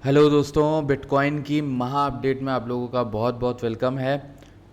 Hello दोस्तों, bitcoin की महा अपडेट में आप लोगों का बहुत बहुत वेलकम है।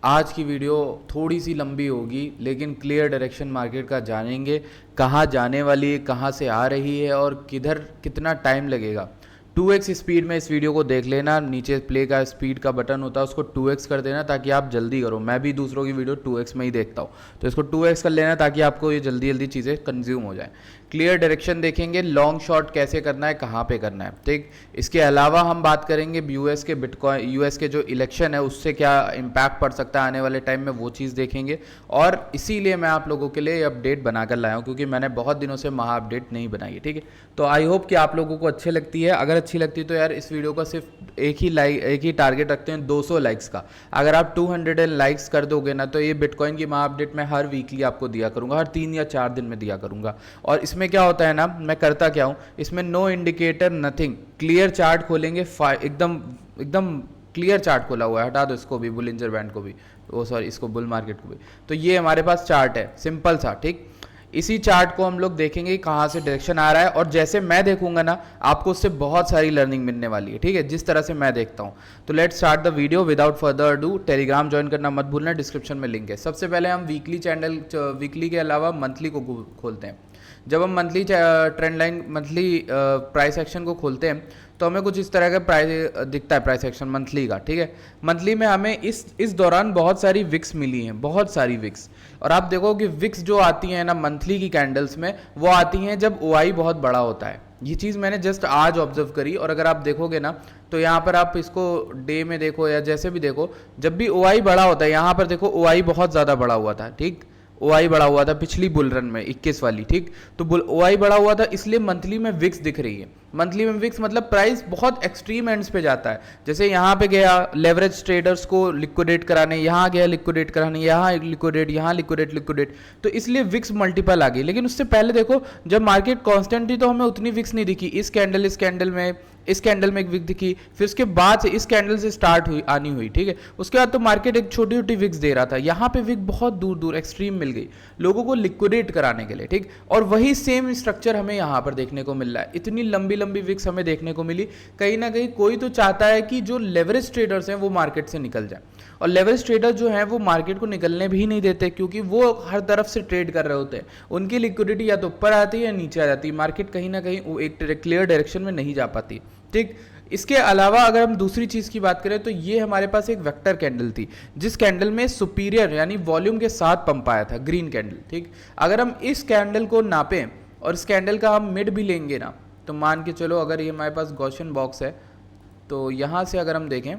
आज की वीडियो थोड़ी सी लंबी होगी लेकिन क्लियर डायरेक्शन मार्केट का जानेंगे, कहाँ जाने वाली है, कहाँ से आ रही है और किधर कितना टाइम लगेगा। 2x स्पीड में इस वीडियो को देख लेना। नीचे प्ले का स्पीड का बटन होता है, उसको 2x कर देना ताकि आप जल्दी करो। मैं भी दूसरों की वीडियो 2x में ही देखता हूँ, तो इसको 2x कर लेना ताकि आपको ये जल्दी जल्दी चीज़ें कंज्यूम हो जाए। क्लियर डायरेक्शन देखेंगे, लॉन्ग शॉट कैसे करना है, कहाँ पे करना है, ठीक। इसके अलावा हम बात करेंगे यूएस के बिटकॉइन, यूएस के जो इलेक्शन है उससे क्या इम्पैक्ट पड़ सकता है आने वाले टाइम में, वो चीज़ देखेंगे। और इसीलिए मैं आप लोगों के लिए ये अपडेट बनाकर लाया हूँ क्योंकि मैंने बहुत दिनों से महा अपडेट नहीं बनाई है, ठीक है। तो आई होप कि आप लोगों को अच्छी लगती है। अगर अच्छी लगती है तो यार इस वीडियो का सिर्फ एक ही टारगेट रखते हैं, 200 लाइक्स का। अगर आप 200 लाइक्स कर दोगे ना तो ये बिटकॉइन की महा अपडेट मैं हर वीकली आपको दिया करूँगा, हर 3 या 4 दिन में दिया करूँगा। और इसमें क्या होता है ना, मैं करता क्या हूँ, इसमें no indicator nothing, clear chart खोलेंगे। एकदम एकदम क्लियर चार्ट खोला हुआ है। हटा दो इसको भी, बुलिंजर बैंड को भी, वो सॉरी इसको बुल मार्केट को भी। तो ये हमारे पास चार्ट है, सिंपल सा, ठीक। इसी चार्ट को हम लोग देखेंगे कहाँ से डायरेक्शन आ रहा है, और जैसे मैं देखूंगा ना आपको उससे बहुत सारी लर्निंग मिलने वाली है, ठीक है, जिस तरह से मैं देखता हूँ। तो let's start the video without further do. Telegram join करना मत भूलना, डिस्क्रिप्शन में लिंक है। सबसे पहले हम वीकली के अलावा मंथली को खोलते हैं। जब हम monthly trend line, monthly price action को खोलते हैं तो हमें कुछ इस तरह का प्राइस दिखता है, प्राइस एक्शन मंथली का, ठीक है। मंथली में हमें इस दौरान बहुत सारी विक्स मिली हैं, बहुत सारी विक्स। और आप देखो कि विक्स जो आती हैं ना मंथली की कैंडल्स में, वो आती हैं जब ओआई बहुत बड़ा होता है। ये चीज़ मैंने जस्ट आज ऑब्जर्व करी। और अगर आप देखोगे ना तो यहाँ पर आप इसको डे में देखो या जैसे भी देखो, जब भी ओआई बड़ा होता है, यहाँ पर देखो ओआई बहुत ज़्यादा बड़ा हुआ था, ठीक। ओआई बड़ा हुआ था पिछली बुल रन में 21 वाली, ठीक। तो ओआई बड़ा हुआ था, इसलिए मंथली में विक्स दिख रही है। मंथली में विक्स मतलब प्राइस बहुत एक्सट्रीम एंड्स पे जाता है। जैसे यहाँ पे गया लेवरेज ट्रेडर्स को लिक्विडेट कराने, यहाँ गया लिक्विडेट कराने, यहाँ लिक्विडेट, यहाँ लिक्विडेट, तो इसलिए विक्स मल्टीपल आ गई। लेकिन उससे पहले देखो, जब मार्केट कांस्टेंट थी तो हमें उतनी विक्स नहीं दिखी। इस कैंडल में एक विक दिखी, फिर उसके बाद से इस कैंडल से स्टार्ट हुई आनी हुई, ठीक है। उसके बाद तो मार्केट एक छोटी छोटी विक्स दे रहा था। यहाँ पे विक बहुत दूर दूर एक्सट्रीम मिल गई लोगों को लिक्विडेट कराने के लिए, ठीक। और वही सेम स्ट्रक्चर हमें यहाँ पर देखने को मिल रहा है। इतनी लंबी लंबी विक्स हमें देखने को मिली। कहीं ना कहीं कोई तो चाहता है कि जो लेवरेज ट्रेडर्स हैं वो मार्केट से निकल जाए। और लेवरेज ट्रेडर्स जो हैं वो मार्केट को निकलने भी नहीं देते, क्योंकि वो हर तरफ से ट्रेड कर रहे होते हैं। उनकी लिक्विडिटी या तो ऊपर आती है या नीचे आ जाती है। मार्केट कहीं ना कहीं एक क्लियर डायरेक्शन में नहीं जा पाती, ठीक। इसके अलावा अगर हम दूसरी चीज़ की बात करें तो ये हमारे पास एक वेक्टर कैंडल थी, जिस कैंडल में सुपीरियर यानी वॉल्यूम के साथ पंप आया था, ग्रीन कैंडल, ठीक। अगर हम इस कैंडल को नापें और इस कैंडल का हम मिड भी लेंगे ना, तो मान के चलो अगर ये हमारे पास गॉसियन बॉक्स है तो यहाँ से अगर हम देखें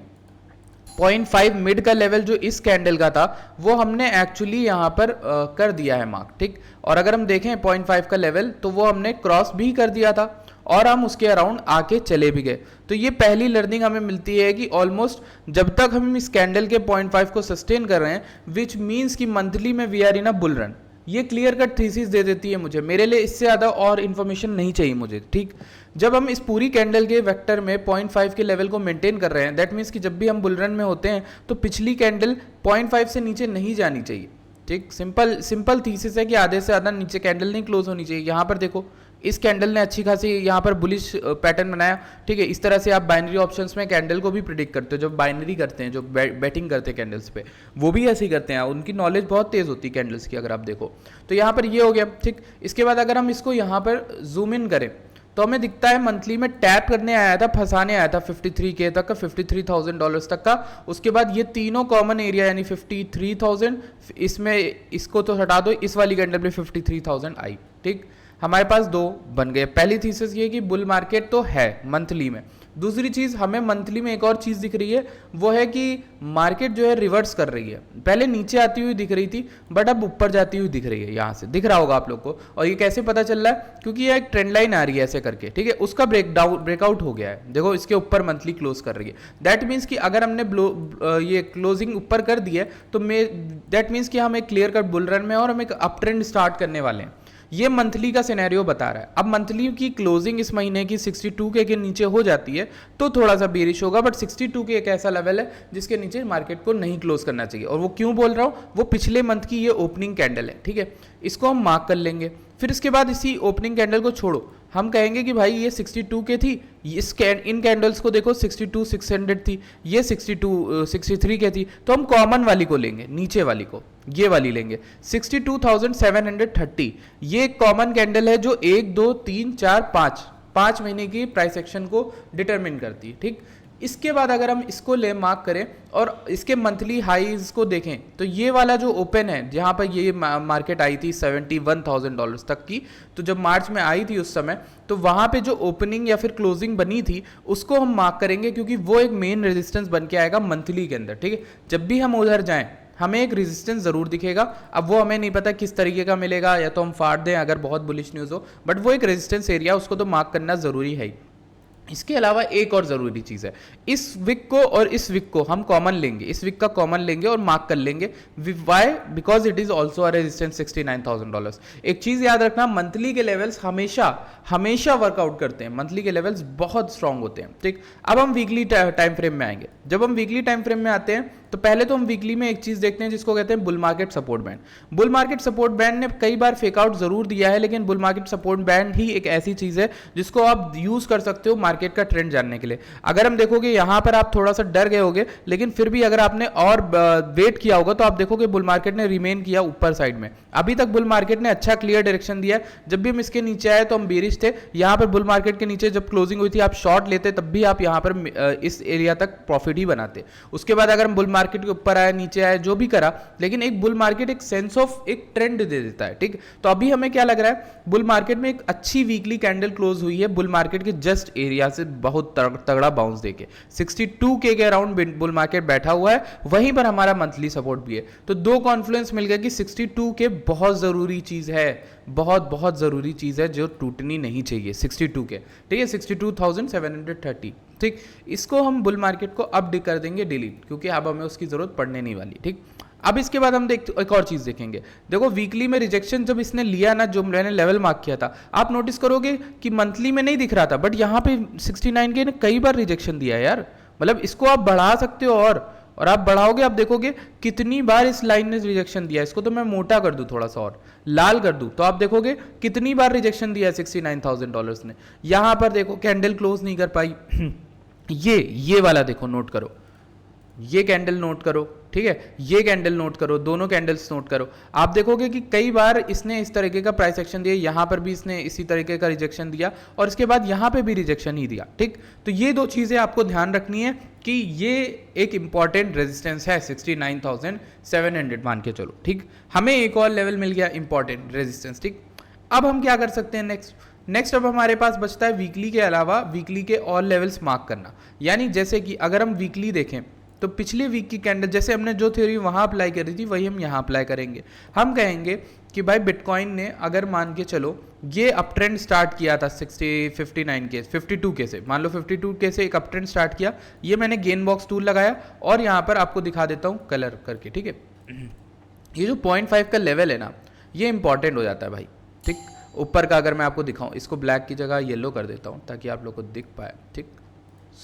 0.5 मिड का लेवल जो इस कैंडल का था वो हमने एक्चुअली यहाँ पर कर दिया है मार्क, ठीक। और अगर हम देखें 0.5 का लेवल तो वो हमने क्रॉस भी कर दिया था और हम उसके अराउंड आके चले भी गए। तो ये पहली लर्निंग हमें मिलती है कि ऑलमोस्ट जब तक हम इस कैंडल के 0.5 को सस्टेन कर रहे हैं, विच मीन्स कि मंथली में we are in a bull run. ये क्लियर कट थीसिस दे देती है मुझे। मेरे लिए इससे ज़्यादा और इन्फॉर्मेशन नहीं चाहिए मुझे, ठीक। जब हम इस पूरी कैंडल के वेक्टर में 0.5 के लेवल को मेंटेन कर रहे हैं, दैट मीन्स कि जब भी हम बुल रन में होते हैं तो पिछली कैंडल 0.5 से नीचे नहीं जानी चाहिए, ठीक। सिंपल थीसिस है कि आधे से ज़्यादा नीचे कैंडल नहीं क्लोज होनी चाहिए। यहाँ पर देखो इस कैंडल ने अच्छी खासी यहाँ पर बुलिश पैटर्न बनाया, ठीक है। इस तरह से आप बाइनरी ऑप्शंस में कैंडल को भी प्रिडिक्ट करते हो। जब बाइनरी करते हैं, जो बैटिंग करते हैं कैंडल्स पे, वो भी ऐसे ही करते हैं। उनकी नॉलेज बहुत तेज़ होती है कैंडल्स की, अगर आप देखो तो। यहाँ पर ये हो गया, ठीक। इसके बाद अगर हम इसको यहाँ पर जूम इन करें तो हमें दिखता है मंथली में टैप करने आया था, फंसाने आया था 53K तक का, $53,000 तक का। उसके बाद ये तीनों कॉमन एरिया यानी 53,000, इसमें इसको तो हटा दो, इस वाली कैंडल में 53,000 आई, ठीक। हमारे पास दो बन गए। पहली थीसिस ये कि बुल मार्केट तो है मंथली में। दूसरी चीज़ हमें मंथली में एक और चीज़ दिख रही है, वो है कि मार्केट जो है रिवर्स कर रही है। पहले नीचे आती हुई दिख रही थी बट अब ऊपर जाती हुई दिख रही है। यहाँ से दिख रहा होगा आप लोग को। और ये कैसे पता चल रहा है, क्योंकि ये एक ट्रेंड लाइन आ रही है ऐसे करके, ठीक है। उसका ब्रेकआउट हो गया है, देखो इसके ऊपर मंथली क्लोज कर रही है। दैट मीन्स कि अगर हमने ये क्लोजिंग ऊपर कर दी है तो दैट मीन्स कि हम एक क्लियर कट बुल रन में और हम एक अप ट्रेंड स्टार्ट करने वाले हैं। ये मंथली का सिनेरियो बता रहा है। अब मंथली की क्लोजिंग इस महीने की 62K के नीचे हो जाती है तो थोड़ा सा बेरिश होगा, बट 62K एक ऐसा लेवल है जिसके नीचे मार्केट को नहीं क्लोज करना चाहिए। और वो क्यों बोल रहा हूँ, वो पिछले मंथ की ये ओपनिंग कैंडल है, ठीक है। इसको हम मार्क कर लेंगे। फिर इसके बाद इसी ओपनिंग कैंडल को छोड़ो, हम कहेंगे कि भाई ये 62 के थी, इन कैंडल्स को देखो 62,600 थी, ये 63 के थी, तो हम कॉमन वाली को लेंगे, नीचे वाली को, ये वाली लेंगे 62,730। ये एक कॉमन कैंडल है जो 1 2 3 4 5 महीने की प्राइस एक्शन को डिटरमिन करती है, ठीक। इसके बाद अगर हम इसको ले मार्क करें और इसके मंथली हाईज को देखें तो ये वाला जो ओपन है जहाँ पर ये मार्केट आई थी $71,000 तक की, तो जब मार्च में आई थी उस समय, तो वहाँ पे जो ओपनिंग या फिर क्लोजिंग बनी थी उसको हम मार्क करेंगे, क्योंकि वो एक मेन रेजिस्टेंस बन के आएगा मंथली के अंदर, ठीक है। जब भी हम उधर जाएं हमें एक रेजिस्टेंस जरूर दिखेगा। अब वो हमें नहीं पता किस तरीके का मिलेगा, या तो हम फाड़ दें अगर बहुत बुलिश न्यूज़ हो, बट वो एक रेजिस्टेंस एरिया, उसको तो मार्क करना ज़रूरी है ही। इसके अलावा एक और ज़रूरी चीज़ है, इस विक को और इस विक को हम कॉमन लेंगे, इस विक का कॉमन लेंगे और मार्क कर लेंगे। Why? Because it is also a resistance $69,000। एक चीज़ याद रखना, मंथली के लेवल्स हमेशा वर्कआउट करते हैं, मंथली के लेवल्स बहुत स्ट्रांग होते हैं, ठीक। अब हम वीकली टाइम फ्रेम में आएंगे। जब हम वीकली टाइम फ्रेम में आते हैं तो पहले तो हम वीकली में एक चीज़ देखते हैं जिसको कहते हैं bull market support band. Bull market support band ने कई बार फेकआउट जरूर दिया है, लेकिन बुल मार्केट सपोर्ट बैंड ही एक ऐसी चीज़ है जिसको आप यूज़ कर सकते हो मार्केट का ट्रेंड जानने के लिए। अगर हम देखोगे यहाँ पर आप थोड़ा सा डर गए होगे, लेकिन फिर भी अगर आपने और वेट किया होगा तो आप देखोगे बुल मार्केट ने रिमेन किया ऊपर साइड में। अभी तक बुल मार्केट ने अच्छा क्लियर डायरेक्शन दिया है। जब भी हम इसके नीचे आए तो हम बेरिश थे, यहाँ पर बुल मार्केट के नीचे जब क्लोजिंग हुई थी आप शॉर्ट लेते, तब भी आप यहाँ पर इस एरिया तक प्रॉफिट ही बनाते। उसके बाद अगर हम बुल मार्केट के ऊपर आए, नीचे आए, जो भी करा, लेकिन एक बुल मार्केट एक सेंस ऑफ एक ट्रेंड दे देता है, ठीक। तो अभी हमें क्या लग रहा है, बुल मार्केट में एक अच्छी वीकली कैंडल क्लोज हुई है बुल मार्केट के जस्ट एरिया से, बहुत तगड़ा बाउंस देके 62K के अराउंड बुल मार्केट बैठा हुआ है, वहीं पर हमारा मंथली सपोर्ट भी है। तो दो कॉन्फ्लुएंस मिल गया कि 62K बहुत जरूरी चीज है, बहुत जरूरी चीज है जो टूटनी नहीं चाहिए। 62K, ठीक है, 62,730, ठीक। इसको हम बुल मार्केट को अब कर देंगे डिलीट, क्योंकि अब हमें उसकी जरूरत पड़ने नहीं वाली, ठीक। अब इसके बाद हम एक और चीज देखेंगे। देखो वीकली में रिजेक्शन जब इसने लिया ना, जो मैंने लेवल मार्क किया था, आप नोटिस करोगे कि मंथली में नहीं दिख रहा था, बट यहाँ पे 69K ने कई बार रिजेक्शन दिया है यार। मतलब इसको आप बढ़ा सकते हो और आप बढ़ाओगे, आप देखोगे कितनी बार इस लाइन ने रिजेक्शन दिया। इसको तो मैं मोटा कर दूं, थोड़ा सा और लाल कर दूं, तो आप देखोगे कितनी बार रिजेक्शन दिया है $69,000 ने। यहां पर देखो कैंडल क्लोज नहीं कर पाई। ये वाला देखो, नोट करो, ये कैंडल नोट करो, ठीक है, ये कैंडल नोट करो, दोनों कैंडल्स नोट करो। आप देखोगे कि कई बार इसने इस तरीके का प्राइस एक्शन दिया, यहां पर भी इसने इसी तरीके का रिजेक्शन दिया, और इसके बाद यहां पे भी रिजेक्शन ही दिया, ठीक। तो ये दो चीजें आपको ध्यान रखनी है कि ये एक इंपॉर्टेंट रेजिस्टेंस है 69,700 मान के चलो, ठीक। हमें एक और लेवल मिल गया इंपॉर्टेंट रेजिस्टेंस, ठीक। अब हम क्या कर सकते हैं नेक्स्ट अब हमारे पास बचता है वीकली के अलावा वीकली के और लेवल्स मार्क करना। यानी जैसे कि अगर हम वीकली देखें तो पिछले वीक की कैंडल, जैसे हमने जो थ्योरी वहाँ अप्लाई करी थी वही हम यहाँ अप्लाई करेंगे। हम कहेंगे कि भाई बिटकॉइन ने अगर मान के चलो ये अप ट्रेंड स्टार्ट किया था 52K से, मान लो 52K से एक अप ट्रेंड स्टार्ट किया, ये मैंने गेन बॉक्स टूल लगाया और यहाँ पर आपको दिखा देता हूँ कलर करके, ठीक है। ये जो 0.5 का लेवल है ना, ये इंपॉर्टेंट हो जाता है भाई, ठीक। ऊपर का अगर मैं आपको दिखाऊं, इसको ब्लैक की जगह येलो कर देता हूं ताकि आप लोग को दिख पाए, ठीक,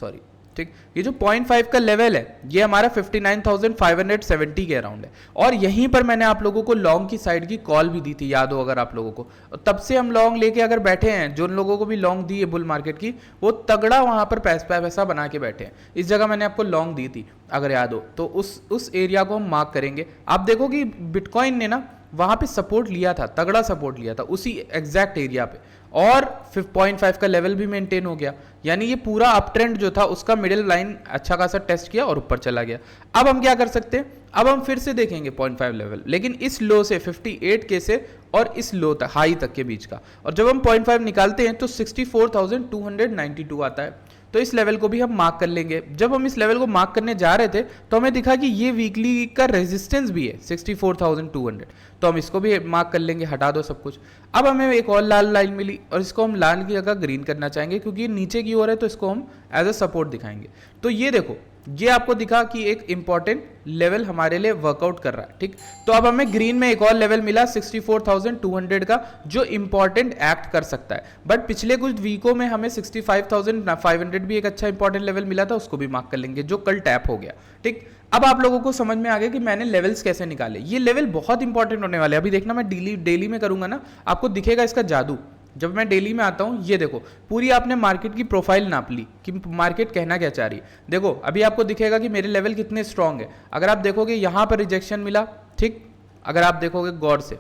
सॉरी, ठीक। ये जो 0.5 का लेवल है ये हमारा 59,570 के अराउंड है, और यहीं पर मैंने आप लोगों को लॉन्ग की साइड की कॉल भी दी थी, याद हो अगर आप लोगों को। तब से हम लॉन्ग लेके अगर बैठे हैं, जो लोगों को भी लॉन्ग दी है बुल मार्केट की, वो तगड़ा वहां पर पैसा बना के बैठे हैं। इस जगह मैंने आपको लॉन्ग दी थी अगर याद हो, तो उस एरिया को हम मार्क करेंगे। आप देखो कि बिटकॉइन ने ना वहां पे सपोर्ट लिया था, तगड़ा सपोर्ट लिया था उसी एग्जैक्ट एरिया पे, और 0.5 का लेवल भी मेंटेन हो गया। यानी ये पूरा अप ट्रेंड जो था उसका मिडिल लाइन अच्छा खासा टेस्ट किया और ऊपर चला गया। अब हम क्या कर सकते हैं, अब हम फिर से देखेंगे 0.5 लेवल, लेकिन इस लो से 58K से और इस लो तक, हाई तक के बीच का, और जब हम 0.5 निकालते हैं तो 64,292 आता है। तो इस लेवल को भी हम मार्क कर लेंगे। जब हम इस लेवल को मार्क करने जा रहे थे तो हमें दिखा कि ये वीकली का रेजिस्टेंस भी है 64,200, तो हम इसको भी मार्क कर लेंगे, हटा दो सब कुछ। अब हमें एक और लाल लाइन मिली और इसको हम लाल की जगह ग्रीन करना चाहेंगे, क्योंकि नीचे की ओर है तो इसको हम एज अ सपोर्ट दिखाएंगे। तो ये देखो, ये आपको दिखा कि एक इंपॉर्टेंट लेवल हमारे लिए वर्कआउट कर रहा है, ठीक। तो अब हमें ग्रीन में एक और लेवल मिला 64,200 का, जो इंपॉर्टेंट एक्ट कर सकता है। बट पिछले कुछ वीकों में हमें 65,500 भी एक अच्छा इंपॉर्टेंट लेवल मिला था, उसको भी मार्क कर लेंगे, जो कल टैप हो गया, ठीक। अब आप लोगों को समझ में आ गया कि मैंने लेवल्स कैसे निकाले। ये लेवल बहुत इंपॉर्टेंट होने वाले हैं। अभी देखना मैं डेली में करूंगा ना, आपको दिखेगा इसका जादू। जब मैं डेली में आता हूँ, ये देखो पूरी आपने मार्केट की प्रोफाइल नाप ली कि मार्केट कहना क्या चाह रही है। देखो अभी आपको दिखेगा कि मेरे लेवल कितने स्ट्रांग है। अगर आप देखोगे यहाँ पर रिजेक्शन मिला, ठीक, अगर आप देखोगे गौर से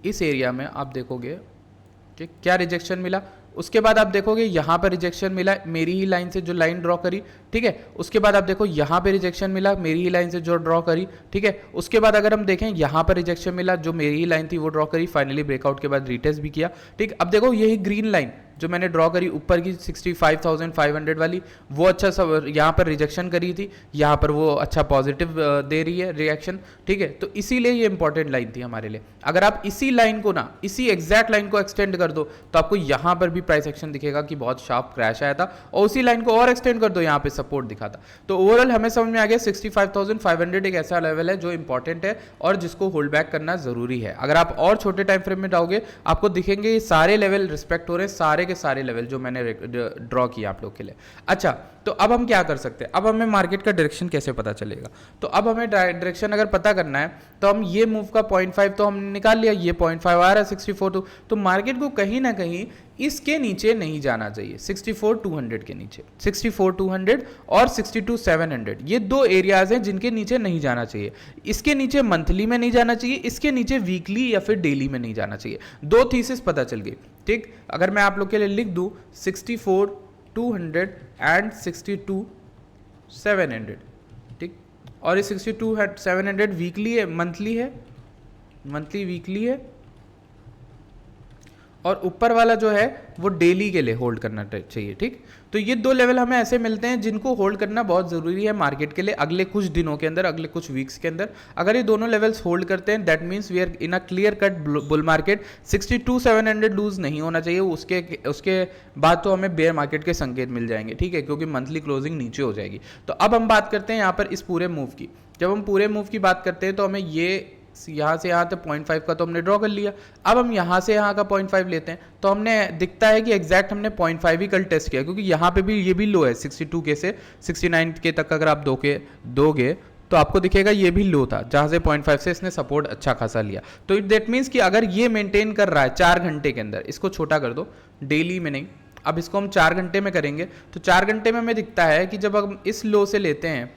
इस एरिया में आप देखोगे, ठीक, क्या रिजेक्शन मिला, उसके बाद आप देखोगे यहाँ पर रिजेक्शन मिला मेरी ही लाइन से जो लाइन ड्रॉ करी, ठीक है, उसके बाद आप देखो यहाँ पे रिजेक्शन मिला मेरी ही लाइन से जो ड्रॉ करी, ठीक है, उसके बाद अगर हम देखें यहाँ पर रिजेक्शन मिला जो मेरी ही लाइन थी वो ड्रॉ करी, फाइनली ब्रेकआउट के बाद रिटेस्ट भी किया, ठीक। अब देखो यही ग्रीन लाइन जो मैंने ड्रॉ करी ऊपर की 65,500 वाली, वो अच्छा सब यहाँ पर रिजेक्शन करी थी, यहाँ पर वो अच्छा पॉजिटिव दे रही है रिएक्शन, ठीक है। तो इसीलिए ये इंपॉर्टेंट लाइन थी हमारे लिए। अगर आप इसी लाइन को ना, इसी एग्जैक्ट लाइन को एक्सटेंड कर दो तो आपको यहाँ पर भी प्राइस एक्शन दिखेगा कि बहुत शार्प क्रैश आया था, और उसी लाइन को और एक्सटेंड कर दो, यहाँ पे सपोर्ट दिखा था। तो ओवरऑल हमें समझ में आ गया 65,500 एक ऐसा लेवल है जो इंपॉर्टेंट है और जिसको होल्ड बैक करना जरूरी है। अगर आप और छोटे टाइम फ्रेम में जाओगे आपको दिखेंगे ये सारे लेवल रिस्पेक्ट हो रहे हैं, सारे के सारे लेवल जो मैंने ड्रॉ किया आप लोग के लिए। अच्छा, तो अब हम क्या कर सकते हैं, अब हमें मार्केट का डायरेक्शन कैसे पता चलेगा। तो अब हमें डायरेक्शन अगर पता करना है तो हम ये मूव का 0.5 तो हमने निकाल लिया, ये 0.5 आ रहा है 64, तो मार्केट को कहीं ना कहीं इसके नीचे नहीं जाना चाहिए, 64,200 के नीचे, 64,200 और 62,700, ये दो एरियाज हैं जिनके नीचे नहीं जाना चाहिए। इसके नीचे मंथली में नहीं जाना चाहिए, इसके नीचे वीकली या फिर डेली में नहीं जाना चाहिए। दो थीसिस पता चल गई, ठीक। अगर मैं आप लोग के लिए लिख दूं 64,200 एंड 62,700, ठीक, और ये 62,700 वीकली है, मंथली है, मंथली वीकली है, और ऊपर वाला जो है वो डेली के लिए होल्ड करना चाहिए, ठीक। तो ये दो लेवल हमें ऐसे मिलते हैं जिनको होल्ड करना बहुत ज़रूरी है मार्केट के लिए अगले कुछ दिनों के अंदर, अगले कुछ वीक्स के अंदर। अगर ये दोनों लेवल्स होल्ड करते हैं that means we are in a clear cut bull market. 62,700 lose नहीं होना चाहिए, उसके बाद तो हमें बेयर मार्केट के संकेत मिल जाएंगे, ठीक है, क्योंकि मंथली क्लोजिंग नीचे हो जाएगी। तो अब हम बात करते हैं यहाँ पर इस पूरे मूव की। जब हम पूरे मूव की बात करते हैं तो हमें ये यहाँ से यहाँ तक 0.5 का तो हमने ड्रॉ कर लिया। अब हम यहाँ से यहाँ का 0.5 लेते हैं तो हमने दिखता है कि एग्जैक्ट हमने 0.5 ही कल टेस्ट किया, क्योंकि यहाँ पे भी ये भी लो है 62 के से 69 के तक अगर आप दोगे तो आपको दिखेगा ये भी लो था, जहाँ से 0.5 से इसने सपोर्ट अच्छा खासा लिया। तो दैट मीन्स कि अगर ये मेंटेन कर रहा है 4 घंटे के अंदर, इसको छोटा कर दो, डेली में नहीं, अब इसको हम 4 घंटे में करेंगे तो 4 घंटे में हमें दिखता है कि जब हम इस लो से लेते हैं,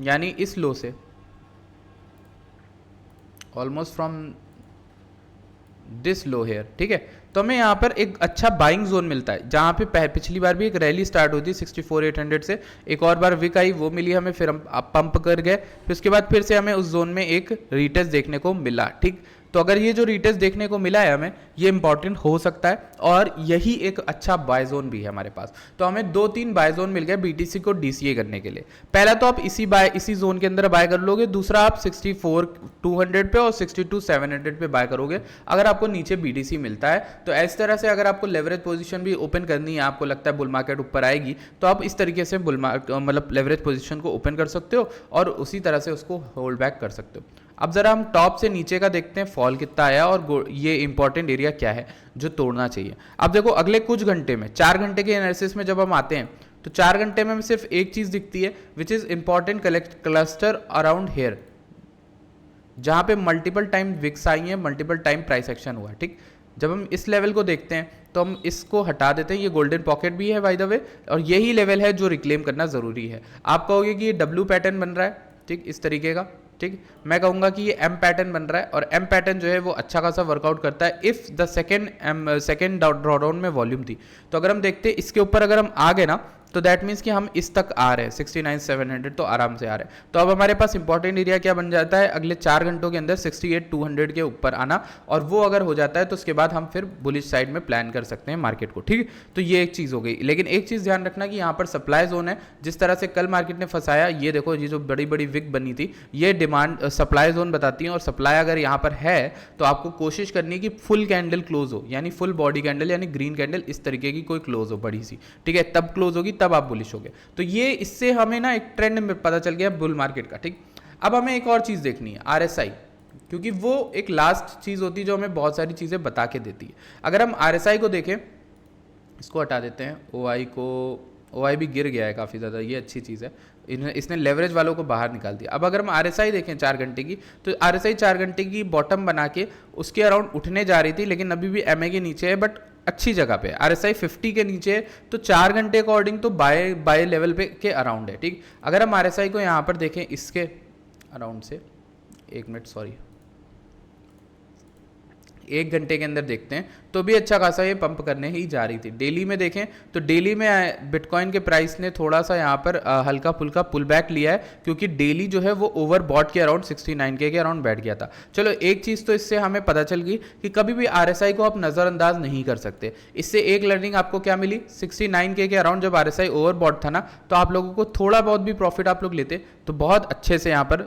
यानी इस लो से almost from this low here, ठीक है, तो हमें यहाँ पर एक अच्छा बाइंग जोन मिलता है, जहाँ पे पिछली बार भी एक रैली स्टार्ट हुई थी 64,800 से, एक और बार विक आई वो मिली हमें, फिर हम पंप कर गए, फिर उसके बाद फिर से हमें उस जोन में एक रीटेस्ट देखने को मिला, ठीक। तो अगर ये जो रीटेस्ट देखने को मिला है हमें, ये इंपॉर्टेंट हो सकता है और यही एक अच्छा बाय जोन भी है हमारे पास। तो हमें 2-3 बाय जोन मिल गए बीटीसी को डीसीए करने के लिए। पहला तो आप इसी जोन के अंदर बाय कर लोगे, दूसरा आप 64,200 पे और 62,700 पे बाय करोगे अगर आपको नीचे बीटीसी मिलता है। तो इस तरह से अगर आपको लेवरेज पोजीशन भी ओपन करनी है, आपको लगता है बुल मार्केट ऊपर आएगी, तो आप इस तरीके से मतलब लेवरेज पोजीशन को ओपन कर सकते हो और उसी तरह से उसको होल्ड बैक कर सकते हो। अब जरा हम टॉप से नीचे का देखते हैं, फॉल कितना आया और ये इंपॉर्टेंट एरिया क्या है जो तोड़ना चाहिए। अब देखो अगले कुछ घंटे में, 4 घंटे के एनालिसिस में जब हम आते हैं तो 4 घंटे में हमें सिर्फ एक चीज दिखती है which is important cluster around hair, जहां पे मल्टीपल टाइम विक्स आई है, मल्टीपल टाइम प्राइस एक्शन हुआ है, ठीक। जब हम इस लेवल को देखते हैं तो हम इसको हटा देते हैं, ये गोल्डन पॉकेट भी है बाय द वे, और यही लेवल है जो रिक्लेम करना जरूरी है। आप कहोगे कि ये डब्ल्यू पैटर्न बन रहा है, ठीक, इस तरीके का, ठीक। मैं कहूंगा कि ये एम पैटर्न बन रहा है और एम पैटर्न जो है वो अच्छा खासा वर्कआउट करता है इफ द सेकेंड ड्रॉडाउन में वॉल्यूम थी। तो अगर हम देखते हैं इसके ऊपर अगर हम आ गए ना तो दैट मीन्स कि हम इस तक आ रहे हैं 69,700, तो आराम से आ रहे हैं। तो अब हमारे पास इंपॉर्टेंट एरिया क्या बन जाता है, अगले 4 घंटों के अंदर 68,200 के ऊपर आना, और वो अगर हो जाता है तो उसके बाद हम फिर बुलिश साइड में प्लान कर सकते हैं मार्केट को, ठीक। तो ये एक चीज़ हो गई, लेकिन एक चीज़ ध्यान रखना कि यहाँ पर सप्लाई जोन है, जिस तरह से कल मार्केट ने फंसाया, ये देखो ये जो बड़ी बड़ी विक बनी थी ये डिमांड सप्लाई जोन बताती है, और सप्लाई अगर यहाँ पर है तो आपको कोशिश करनी है कि फुल कैंडल क्लोज हो, यानी फुल बॉडी कैंडल यानी ग्रीन कैंडल इस तरीके की कोई क्लोज हो बड़ी सी, ठीक है, तब क्लोज होगी, तब आप बुलिश होगे। तो ये इससे हमें ना एक ट्रेंड में पता चल गया बुल मार्केट का, ठीक। अब हमें एक और चीज देखनी है आरएसआई, क्योंकि वो एक लास्ट चीज होती है जो हमें बहुत सारी चीजें बता के देती है। अगर हम आरएसआई को देखें, इसको हटा देते हैं, ओआई को OIB गिर गया है काफ़ी ज़्यादा, ये अच्छी चीज़ है, इसने लेवरेज वालों को बाहर निकाल दिया। अब अगर हम RSI देखें 4 घंटे की, तो RSI 4 घंटे की बॉटम बना के उसके अराउंड उठने जा रही थी, लेकिन अभी भी MA के नीचे है, बट अच्छी जगह पे। RSI 50 के नीचे है, तो 4 घंटे अकॉर्डिंग तो बाय लेवल पे के अराउंड है, ठीक। अगर हम RSI को यहाँ पर देखें इसके अराउंड से, 1 मिनट सॉरी, 1 घंटे के अंदर देखते हैं तो भी अच्छा खासा ये पंप करने ही जा रही थी। डेली में देखें तो डेली में बिटकॉइन के प्राइस ने थोड़ा सा यहाँ पर हल्का फुल्का पुल बैक लिया है, क्योंकि डेली जो है वो ओवर बॉट के अराउंड 69K के अराउंड बैठ गया था। चलो एक चीज़ तो इससे हमें पता चल गई कि कभी भी RSI को आप नज़रअंदाज नहीं कर सकते। इससे एक लर्निंग आपको क्या मिली, 69K के अराउंड जब RSI ओवर बॉट था ना, तो आप लोगों को थोड़ा बहुत भी प्रॉफिट आप लोग लेते तो बहुत अच्छे से यहाँ पर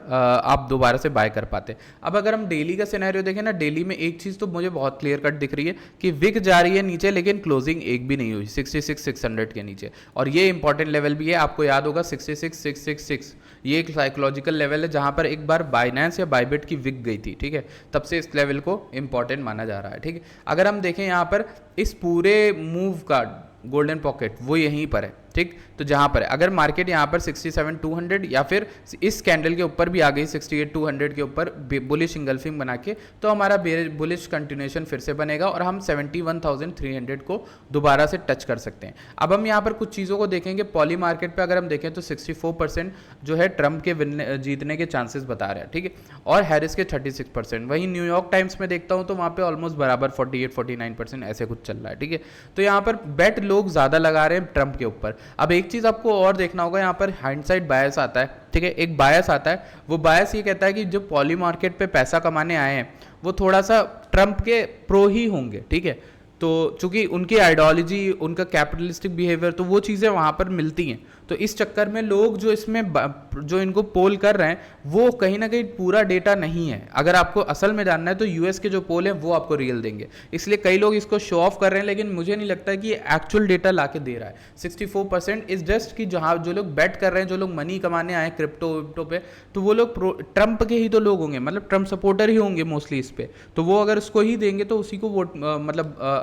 आप दोबारा से बाय कर पाते। अब अगर हम डेली का सिनेरियो देखें ना, डेली में एक चीज़ तो मुझे बहुत क्लियर कट दिख रही है कि विक जा रही है नीचे, लेकिन क्लोजिंग एक भी नहीं हुई 66,600 के नीचे। और ये इंपॉर्टेंट लेवल भी है, आपको याद होगा 66,666, ये एक साइकोलॉजिकल लेवल है जहां पर एक बार बाइनेंस या बाइबिट की विक गई थी, ठीक है, तब से इस लेवल को इंपॉर्टेंट माना जा रहा है, ठीक है। अगर हम देखें यहाँ पर इस पूरे मूव का गोल्डन पॉकेट वो यहीं पर है, ठीक। तो जहां पर है, अगर मार्केट यहाँ पर 67,200 या फिर इस कैंडल के ऊपर भी आ गई 68,200 के ऊपर बुलिश इंगल्फिंग बना के, तो हमारा बुलिश कंटिन्यूएशन फिर से बनेगा और हम 71,300 को दोबारा से टच कर सकते हैं। अब हम यहाँ पर कुछ चीज़ों को देखेंगे। पॉली मार्केट पे अगर हम देखें तो 64% जो है ट्रंप के जीतने के चांसेस बता रहे हैं, ठीक है, और हैरिस के 36%। वहीं न्यूयॉर्क टाइम्स में देखता हूँ तो वहाँ पे ऑलमोस्ट बराबर 48-49% ऐसे कुछ चल रहा है, ठीक है। तो यहाँ पर बेट लोग ज़्यादा लगा रहे हैं ट्रंप के ऊपर। अब एक चीज़ आपको और देखना होगा, यहाँ पर हाइंडसाइट बायस आता है, ठीक है, एक बायस आता है। वो बायस ये कहता है कि जो पॉली मार्केट पे पैसा कमाने आए हैं वो थोड़ा सा ट्रंप के प्रो ही होंगे, ठीक है। तो चूंकि उनकी आइडियोलॉजी, उनका कैपिटलिस्टिक बिहेवियर, तो वो चीज़ें वहाँ पर मिलती हैं। तो इस चक्कर में लोग जो इसमें जो इनको पोल कर रहे हैं वो कहीं ना कहीं पूरा डेटा नहीं है। अगर आपको असल में जानना है तो यूएस के जो पोल हैं वो आपको रियल देंगे, इसलिए कई लोग इसको शो ऑफ कर रहे हैं, लेकिन मुझे नहीं लगता कि ये एक्चुअल डेटा ला के दे रहा है। 64% इज जस्ट कि जहाँ जो लोग बेट कर रहे हैं, जो लोग मनी कमाने आए क्रिप्टो विप्टो पे, तो वो लोग ट्रंप के ही तो लोग होंगे, मतलब ट्रंप सपोर्टर ही होंगे मोस्टली इस पे। तो वो अगर उसको ही देंगे तो उसी को वोट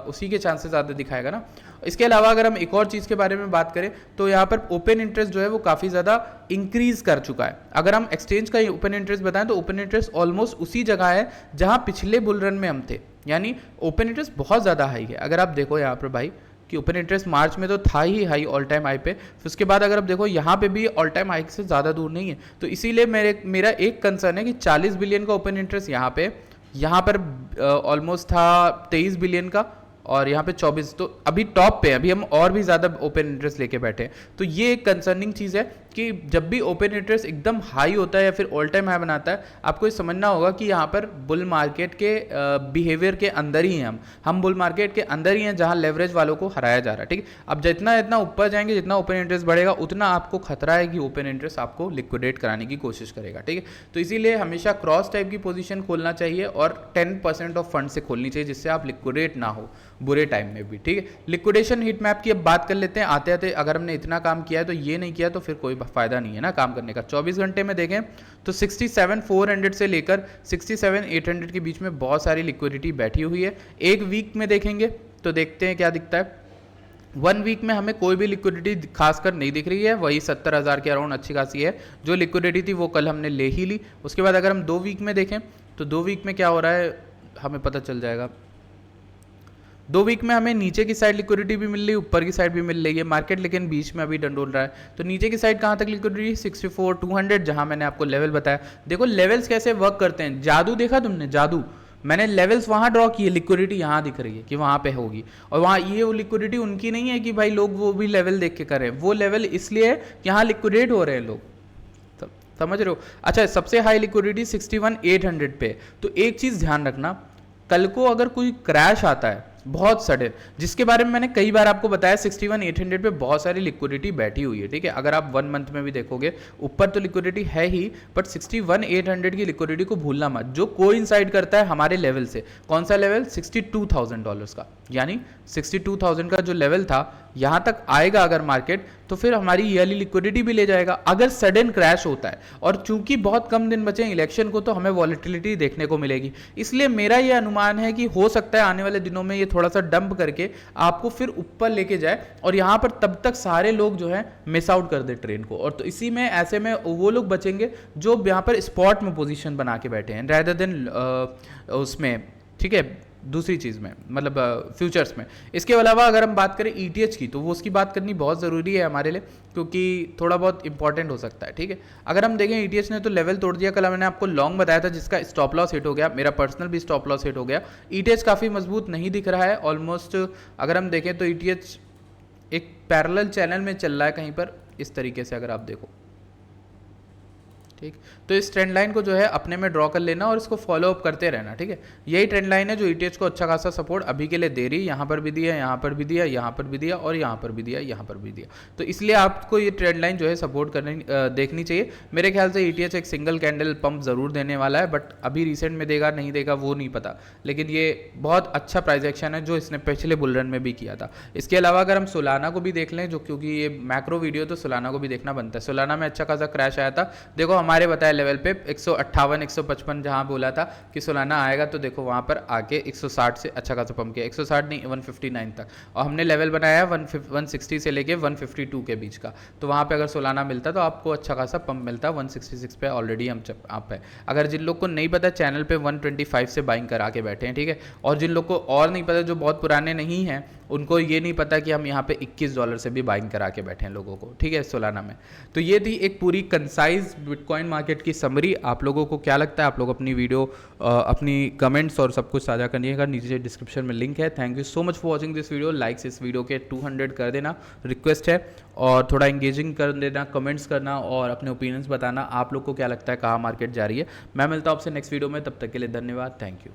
उसी के चांसेस ज़्यादा दिखाएगा ना। इसके अलावा अगर हम एक और चीज़ के बारे में बात करें तो यहाँ पर ओपन इंटरेस्ट जो है वो काफ़ी ज़्यादा इंक्रीज कर चुका है। अगर हम एक्सचेंज का ओपन इंटरेस्ट बताएं तो ओपन इंटरेस्ट ऑलमोस्ट उसी जगह है जहाँ पिछले बुल रन में हम थे, यानी ओपन इंटरेस्ट बहुत ज़्यादा हाई है। अगर आप देखो यहाँ पर भाई कि ओपन इंटरेस्ट मार्च में तो था ही हाई, ऑल टाइम हाई पे, फिर उसके बाद अगर आप देखो यहाँ पे भी ऑल टाइम हाई से ज़्यादा दूर नहीं है। तो इसीलिए मेरा एक कंसर्न है कि 40 बिलियन का ओपन इंटरेस्ट यहाँ पर ऑलमोस्ट था 23 बिलियन का, और यहाँ पे 24, तो अभी टॉप पे, अभी हम और भी ज़्यादा ओपन इंटरेस्ट लेके बैठे हैं। तो ये एक कंसर्निंग चीज़ है कि जब भी ओपन इंटरेस्ट एकदम हाई होता है या फिर ऑल टाइम हाई बनाता है, आपको ये समझना होगा कि यहाँ पर बुल मार्केट के बिहेवियर के अंदर ही हैं हम बुल मार्केट के अंदर ही हैं जहाँ लेवरेज वालों को हराया जा रहा है, ठीक है। अब जितना जितना ऊपर जाएंगे, जितना ओपन इंटरेस्ट बढ़ेगा, उतना आपको खतरा है कि ओपन इंटरेस्ट आपको लिक्विडेट कराने की कोशिश करेगा, ठीक है। तो इसीलिए हमेशा क्रॉस टाइप की पोजीशन खोलना चाहिए और 10% ऑफ फंड से खोलनी चाहिए, जिससे आप लिक्विडेट ना हो बुरे टाइम में भी, ठीक है। लिक्विडेशन हीट मैप की अब बात कर लेते हैं। आते आते अगर हमने इतना काम किया है तो ये नहीं किया तो फिर कोई फायदा नहीं है ना काम करने का। 24 घंटे में देखें तो 67,400 से लेकर 67,800 के बीच में बहुत सारी लिक्विडिटी बैठी हुई है। एक वीक में देखेंगे तो देखते हैं क्या दिखता है। 1 वीक में हमें कोई भी लिक्विडिटी खासकर नहीं दिख रही है, वही 70,000 के अराउंड अच्छी खासी है। जो लिक्विडिटी थी वो कल हमने ले ही ली। उसके बाद अगर हम 2 वीक में देखें तो 2 वीक में क्या हो रहा है हमें पता चल जाएगा। 2 वीक में हमें नीचे की साइड लिक्विडिटी भी मिल रही है, ऊपर की साइड भी मिल रही है मार्केट, लेकिन बीच में अभी डंडोल रहा है। तो नीचे की साइड कहाँ तक लिक्विडिटी, 64,200, जहाँ मैंने आपको लेवल बताया। देखो लेवल्स कैसे वर्क करते हैं, जादू देखा तुमने, जादू। मैंने लेवल्स वहाँ ड्रॉ किए, लिक्विडिटी यहाँ दिख रही है कि वहाँ पे होगी, और वहाँ ये वो लिक्विडिटी उनकी नहीं है कि भाई लोग वो भी लेवल देख के कर रहे हैं, वो लेवल इसलिए है कि यहाँ लिक्विडेट हो रहे हैं लोग, समझ रहे हो। अच्छा, सबसे हाई लिक्विडिटी 61,800 पे। तो एक चीज़ ध्यान रखना, कल को अगर कोई क्रैश आता है बहुत सडन, जिसके बारे में मैंने कई बार आपको बताया, 61,800 पे बहुत सारी लिक्विडिटी बैठी हुई है, ठीक है। अगर आप 1 मंथ में भी देखोगे ऊपर तो लिक्विडिटी है ही, बट 61,800 की लिक्विडिटी को भूलना मत, जो कोइंसाइड करता है हमारे लेवल से। कौन सा लेवल, $62,000 का, यानी 62,000 का जो लेवल था यहाँ तक आएगा अगर मार्केट, तो फिर हमारी ईयरली लिक्विडिटी भी ले जाएगा। अगर सडन क्रैश होता है, और चूंकि बहुत कम दिन बचे हैं इलेक्शन को, तो हमें वॉलेटिलिटी देखने को मिलेगी। इसलिए मेरा ये अनुमान है कि हो सकता है आने वाले दिनों में ये थोड़ा सा डंप करके आपको फिर ऊपर लेके जाए, और यहाँ पर तब तक सारे लोग जो है मिस आउट कर दे ट्रेन को। और तो इसी में ऐसे में वो लोग बचेंगे जो यहाँ पर स्पॉट में पोजीशन बना के बैठे हैं, रादर देन उसमें, ठीक है, दूसरी चीज़ में, मतलब फ्यूचर्स में। इसके अलावा अगर हम बात करें ईटीएच की, तो वो उसकी बात करनी बहुत ज़रूरी है हमारे लिए, क्योंकि थोड़ा बहुत इंपॉर्टेंट हो सकता है। ठीक है, अगर हम देखें ईटीएच ने तो लेवल तोड़ दिया। कल मैंने आपको लॉन्ग बताया था जिसका स्टॉप लॉस हिट हो गया, मेरा पर्सनल भी स्टॉप लॉस हिट हो गया। ईटीएच काफ़ी मजबूत नहीं दिख रहा है ऑलमोस्ट। अगर हम देखें तो ईटीएच एक पैरेलल चैनल में चल रहा है कहीं पर इस तरीके से, अगर आप देखो, ठीक। तो इस ट्रेंड लाइन को जो है अपने में ड्रॉ कर लेना और इसको फॉलो अप करते रहना। ठीक है, यही ट्रेंड लाइन है जो ईटीएच को अच्छा खासा सपोर्ट अभी के लिए दे रही है। यहाँ पर भी दिया, यहाँ पर भी दिया, यहाँ पर भी दिया, और यहाँ पर भी दिया, यहाँ पर भी दिया। तो इसलिए आपको ये ट्रेंड लाइन जो है सपोर्ट करनी देखनी चाहिए। मेरे ख्याल से ईटीएच एक सिंगल कैंडल पंप जरूर देने वाला है, बट अभी रिसेंट में देगा नहीं देगा वो नहीं पता, लेकिन ये बहुत अच्छा प्राइस एक्शन है जो इसने पिछले बुल रन में भी किया था। इसके अलावा अगर हम सोलाना को भी देख लें, जो क्योंकि ये मैक्रो वीडियो, तो सोलाना को भी देखना बनता है। सोलाना में अच्छा खासा क्रैश आया था, देखो हमारे बताए लेवल पे 158 155 जहां बोला था कि सोलाना आएगा, तो देखो वहां पर आके 160 से अच्छा खासा पंप किया, 160 नहीं 159 तक, और हमने लेवल बनाया 160 से लेके 152 के बीच का। तो वहां पे अगर सोलाना मिलता तो आपको अच्छा खासा पंप मिलता। 166 पे ऑलरेडी हम आप है। अगर जिन लोग को नहीं पता, चैनल पे 125 से बाइंग करा के बैठे हैं, ठीक है, और जिन लोग को और नहीं पता, जो बहुत पुराने नहीं हैं, उनको ये नहीं पता कि हम यहाँ पे $21 से भी बाइंग करा के बैठे हैं लोगों को, ठीक है, सोलाना में। तो ये थी एक पूरी कंसाइज बिटकॉइन मार्केट की समरी। आप लोगों को क्या लगता है? आप लोग अपनी वीडियो, अपनी कमेंट्स और सब कुछ साझा करिएगा, नीचे डिस्क्रिप्शन में लिंक है। Thank you so much for watching this video. Likes इस वीडियो के 200 कर देना, रिक्वेस्ट है, और थोड़ा इंगेजिंग कर देना, कमेंट्स करना और अपने ओपिनियंस बताना, आप लोग को क्या लगता है कहाँ मार्केट जा रही है। मैं मिलता हूँ आपसे नेक्स्ट वीडियो में, तब तक के लिए धन्यवाद, थैंक यू।